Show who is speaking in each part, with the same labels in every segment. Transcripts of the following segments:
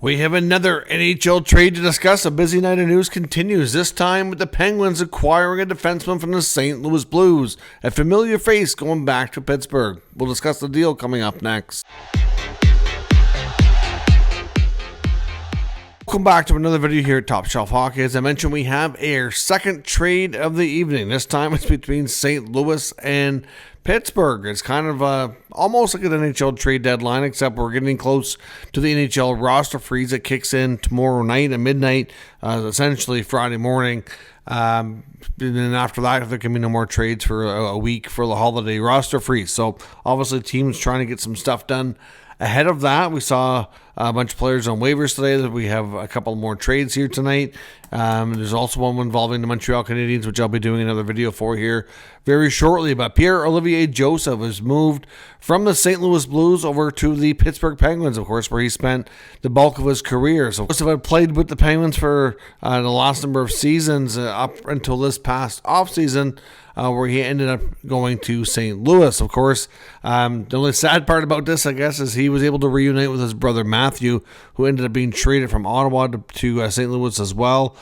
Speaker 1: We have another NHL trade to discuss. A busy night of news continues, this time with the Penguins acquiring a defenseman from the St. Louis Blues. A familiar face going back to Pittsburgh. We'll discuss the deal coming up next. Welcome back to another video here at Top Shelf Hockey. As I mentioned, we have our second trade of the evening. This time it's between St. Louis and Pittsburgh. It's kind of almost like an NHL trade deadline, except we're getting close to the NHL roster freeze that kicks in tomorrow night at midnight, essentially Friday morning. And then after that, there can be no more trades for a week for the holiday roster freeze. So obviously teams trying to get some stuff done ahead of that. We saw a bunch of players on waivers today. That we have a couple more trades here tonight. There's also one involving the Montreal Canadiens, which I'll be doing another video for here very shortly. But Pierre-Olivier Joseph has moved from the St. Louis Blues over to the Pittsburgh Penguins, of course, where he spent the bulk of his career. So Joseph had played with the Penguins for the last number of seasons up until this past offseason, where he ended up going to St. Louis. Of course, the only sad part about this, I guess, is he was able to reunite with his brother Matthew, who ended up being traded from Ottawa to St. Louis as well.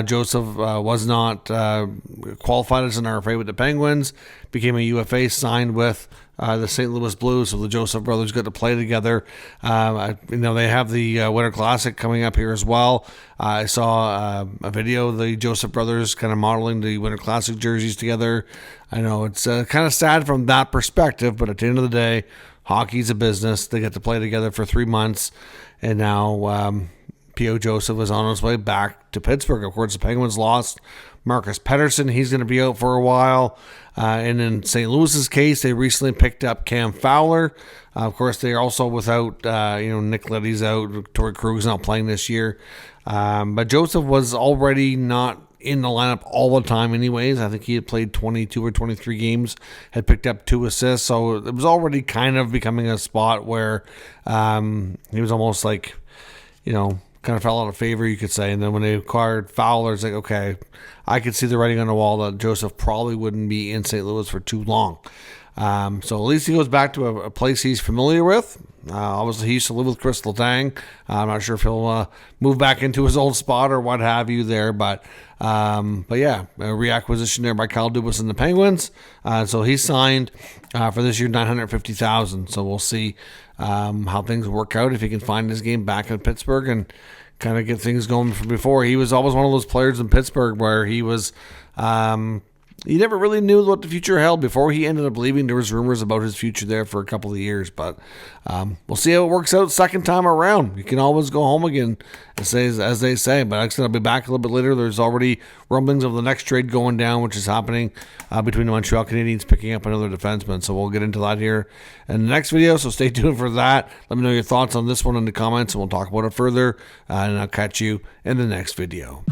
Speaker 1: Joseph was not qualified as an RFA with the Penguins, became a UFA, signed with the St. Louis Blues, so the Joseph brothers got to play together. They have the Winter Classic coming up here as well. I saw a video of the Joseph brothers kind of modeling the Winter Classic jerseys together. I know it's kind of sad from that perspective, but at the end of the day, hockey's a business. They get to play together for 3 months, and now P.O. Joseph is on his way back to Pittsburgh. Of course, the Penguins lost Marcus Pettersson. He's going to be out for a while. And in St. Louis's case, they recently picked up Cam Fowler. Of course, they're also without, Nick Leddy's out. Torrey Krug's not playing this year. But Joseph was already not in the lineup all the time anyways. I think he had played 22 or 23 games, had picked up 2 assists. So it was already kind of becoming a spot where he was almost like, kind of fell out of favor, you could say. And then when they acquired Fowler, it's like, okay, I could see the writing on the wall that Joseph probably wouldn't be in St. Louis for too long. So at least he goes back to a place he's familiar with. Obviously, he used to live with Chris Letang. I'm not sure if he'll move back into his old spot or what have you there. But yeah, a reacquisition there by Kyle Dubas and the Penguins. So he signed for this year $950,000. So we'll see how things work out if he can find his game back in Pittsburgh and kind of get things going from before. He was always one of those players in Pittsburgh where he was he never really knew what the future held. Before he ended up leaving, there was rumors about his future there for a couple of years. But we'll see how it works out second time around. You can always go home again, as they say. But I'll be back a little bit later. There's already rumblings of the next trade going down, which is happening between the Montreal Canadiens picking up another defenseman. So we'll get into that here in the next video. So stay tuned for that. Let me know your thoughts on this one in the comments, and we'll talk about it further. And I'll catch you in the next video.